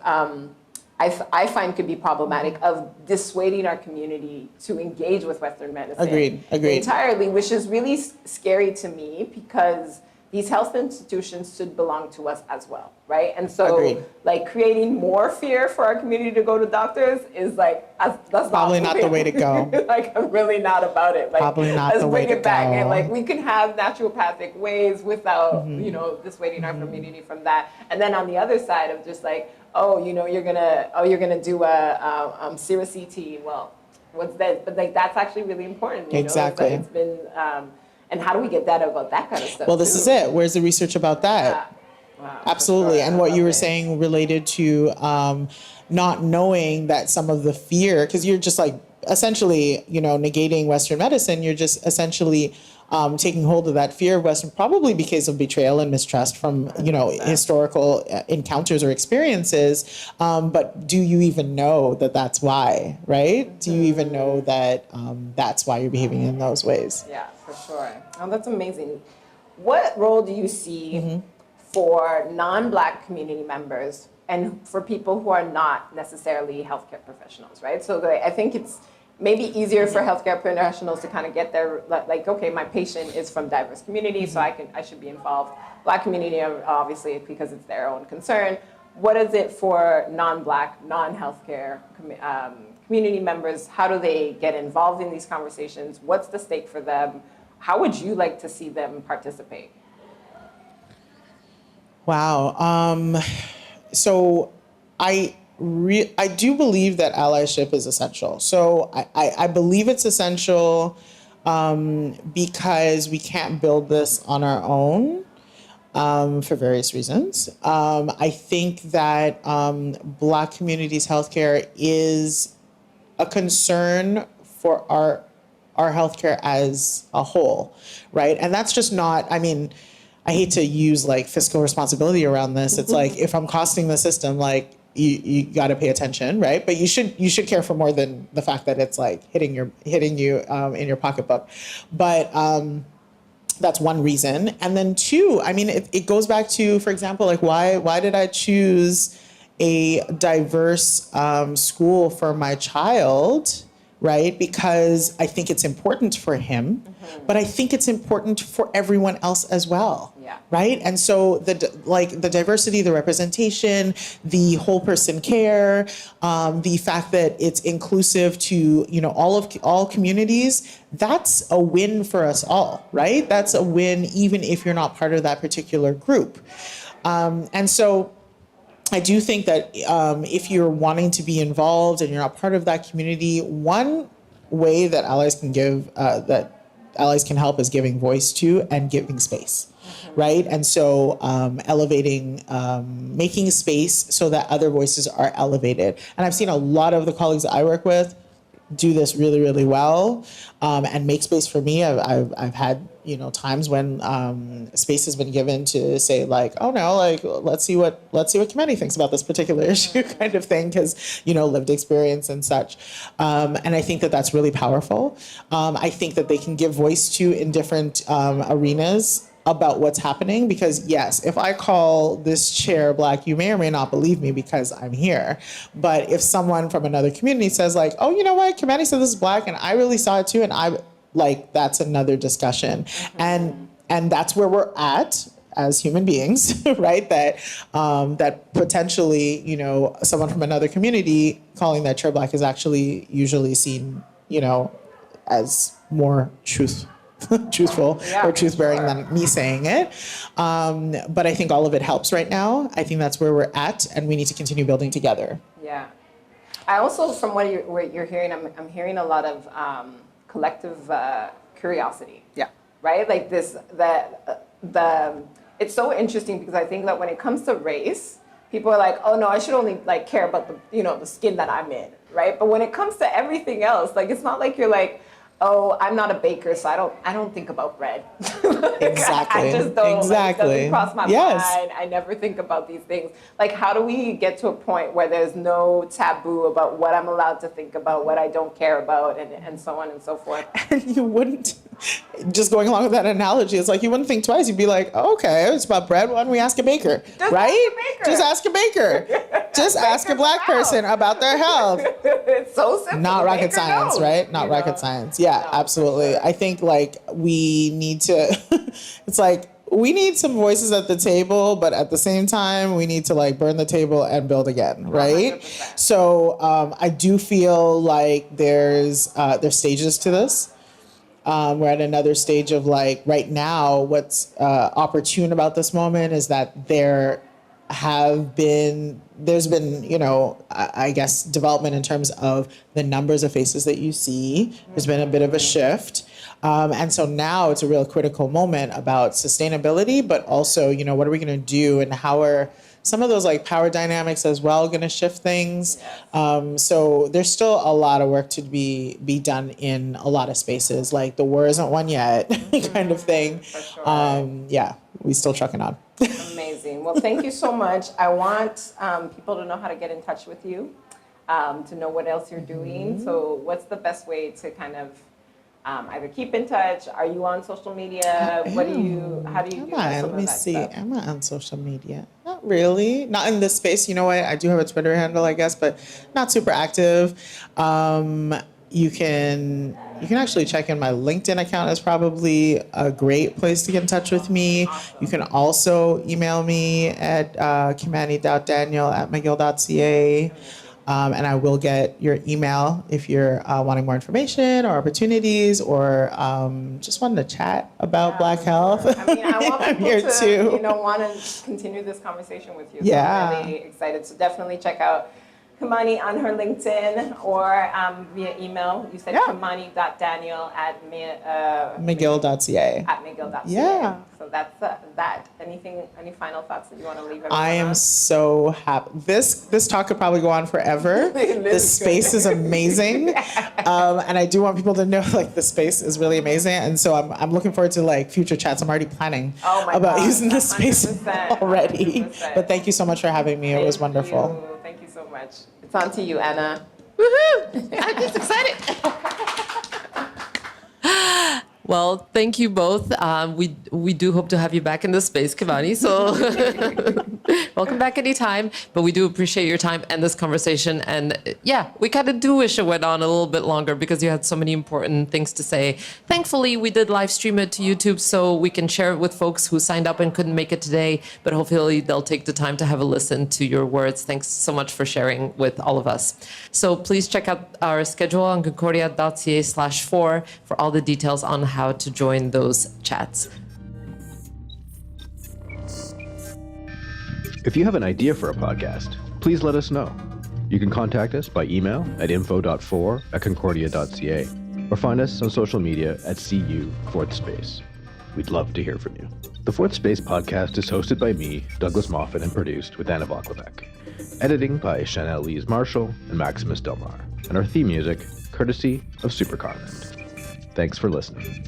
S2: I find could be problematic, of dissuading our community to engage with Western medicine.
S3: Agreed.
S2: Entirely, which is really scary to me, because these health institutions should belong to us as well, right? And so, like, creating more fear for our community to go to doctors is like, that's
S3: probably not the way to go.
S2: Like, I'm really not about it. Like,
S3: probably not the way to go.
S2: Let's bring it back, and like, we can have naturopathic ways without, dissuading our community from that. And then on the other side of just like, you're gonna do a serous CT. Well, what's that? But like, that's actually really important.
S3: Exactly.
S2: It's been. And how do we get data about that kind of stuff?
S3: Well, this is it. Where's the research about that?
S2: Wow,
S3: absolutely.
S2: Sure.
S3: And what you were saying related to not knowing that some of the fear, because you're just like essentially, negating Western medicine, you're just essentially taking hold of that fear of Western, probably because of betrayal and mistrust from, historical encounters or experiences. But do you even know that that's why, right? Do you even know that that's why you're behaving in those ways?
S2: Yeah, for sure. Oh, that's amazing. What role do you see for non-Black community members and for people who are not necessarily healthcare professionals, right? So I think it's maybe easier for healthcare professionals to kind of get their, like, okay, my patient is from diverse communities, so I should be involved. Black community, obviously, because it's their own concern. What is it for non-Black, non-healthcare community members? How do they get involved in these conversations? What's the stake for them? How would you like to see them participate?
S3: Wow. So I do believe that allyship is essential. So I believe it's essential because we can't build this on our own for various reasons. I think that Black communities' healthcare is a concern for our healthcare as a whole, right? And that's just not, I hate to use like fiscal responsibility around this. It's like, if I'm costing the system, like you got to pay attention, right? But you should care for more than the fact that it's like hitting you in your pocketbook. But that's one reason. And then two, it goes back to, for example, like why did I choose a diverse school for my child? Right? Because I think it's important for him, but I think it's important for everyone else as well.
S2: Yeah.
S3: Right? And so the diversity, the representation, the whole person care, the fact that it's inclusive to, all communities, that's a win for us all, right? That's a win even if you're not part of that particular group. And so I do think that if you're wanting to be involved and you're not part of that community, one way that allies can help is giving voice to and giving space, right? And so elevating, making space so that other voices are elevated. And I've seen a lot of the colleagues that I work with do this really, really well, and make space for me. I've had times when space has been given to say like, oh no, like let's see what Kimani thinks about this particular issue, kind of thing, because lived experience and such. And I think that that's really powerful. I think that they can give voice to in different arenas about what's happening, because yes, if I call this chair Black, you may or may not believe me because I'm here. But if someone from another community says like, oh, you know what, Kimani said this is Black and I really saw it too, and I like, that's another discussion. And that's where we're at as human beings, right? That potentially, someone from another community calling that chair Black is actually usually seen, as more truthful or truth-bearing than me saying it. But I think all of it helps right now. I think that's where we're at, and we need to continue building together. Yeah.
S2: I also, from what you're hearing, I'm hearing a lot of collective curiosity. Yeah. Right? Like this, it's so interesting because I think that when it comes to race, people are like, oh no, I should only like care about the skin that I'm in, right? But when it comes to everything else, like it's not like you're like, oh, I'm not a baker, so I don't think about bread.
S3: Exactly.
S2: I just don't.
S3: Exactly.
S2: Like, it doesn't cross my mind. I never think about these things. Like, how do we get to a point where there's no taboo about what I'm allowed to think about, what I don't care about, and so on and so forth?
S3: And you wouldn't, just going along with that analogy, it's like you wouldn't think twice. You'd be like, oh, okay, it's about bread. Why don't we ask a baker, right? Just ask a baker. Just ask a Black person about their health.
S2: It's so simple.
S3: Not rocket science, right? Not rocket science. Yeah, no, absolutely. Sure. I think like we need to, it's like we need some voices at the table, but at the same time, we need to like burn the table and build again, right? 100%. So I do feel like there's stages to this. We're at another stage of like right now, what's opportune about this moment is that there's been, I guess, development in terms of the numbers of faces that you see. There's been a bit of a shift. And so now it's a real critical moment about sustainability, but also, what are we going to do and how are some of those like power dynamics as well going to shift things. So there's still a lot of work to be done in a lot of spaces. Like the war isn't won yet, kind of thing.
S2: For sure.
S3: Yeah, we still trucking on.
S2: Amazing. Well, thank you so much. I want people to know how to get in touch with you, to know what else you're doing. So what's the best way to kind of either keep in touch? Are you on social media? How do you do
S3: Let me see. Am I on social media? Not really. Not in this space. You know what? I do have a Twitter handle, I guess, but not super active. You can actually check in my LinkedIn account is probably a great place to get in touch with me. You can also email me at kimani.daniel@mcgill.ca. And I will get your email if you're wanting more information or opportunities or just wanting to chat about Black health.
S2: I mean, I want
S3: I'm
S2: people
S3: here
S2: to,
S3: too.
S2: want to continue this conversation with you. So
S3: Yeah.
S2: I'm really excited. So definitely check out Kimani on her LinkedIn or via email. You said kimani.daniel@McGill.ca.
S3: McGill.ca. Yeah.
S2: So that's that. Any final thoughts that you want to leave everyone
S3: I am
S2: on?
S3: so happy. This talk could probably go on forever. This space is amazing, and I do want people to know like the space is really amazing. And so I'm looking forward to like future chats. I'm already planning about using this space
S2: 100%,
S3: already.
S2: 100%.
S3: But thank you so much for having me. It was wonderful.
S2: Thank you so much. It's on to you, Anna.
S1: Woohoo! I'm just excited. Well, thank you both. We do hope to have you back in the space, Kimani. So welcome back anytime. But we do appreciate your time and this conversation. And yeah, we kind of do wish it went on a little bit longer because you had so many important things to say. Thankfully, we did live stream it to YouTube so we can share it with folks who signed up and couldn't make it today. But hopefully they'll take the time to have a listen to your words. Thanks so much for sharing with all of us. So please check out our schedule on concordia.ca/4 for all the details on how to join those chats.
S4: If you have an idea for a podcast, please let us know. You can contact us by email at info.4@concordia.ca or find us on social media at CU Fourth Space. We'd love to hear from you. The Fourth Space podcast is hosted by me, Douglas Moffat, and produced with Annick Maugile Flavien. Editing by Chanel Lise Marshall and Maximus Delmar. And our theme music, courtesy of Super Convent. Thanks for listening.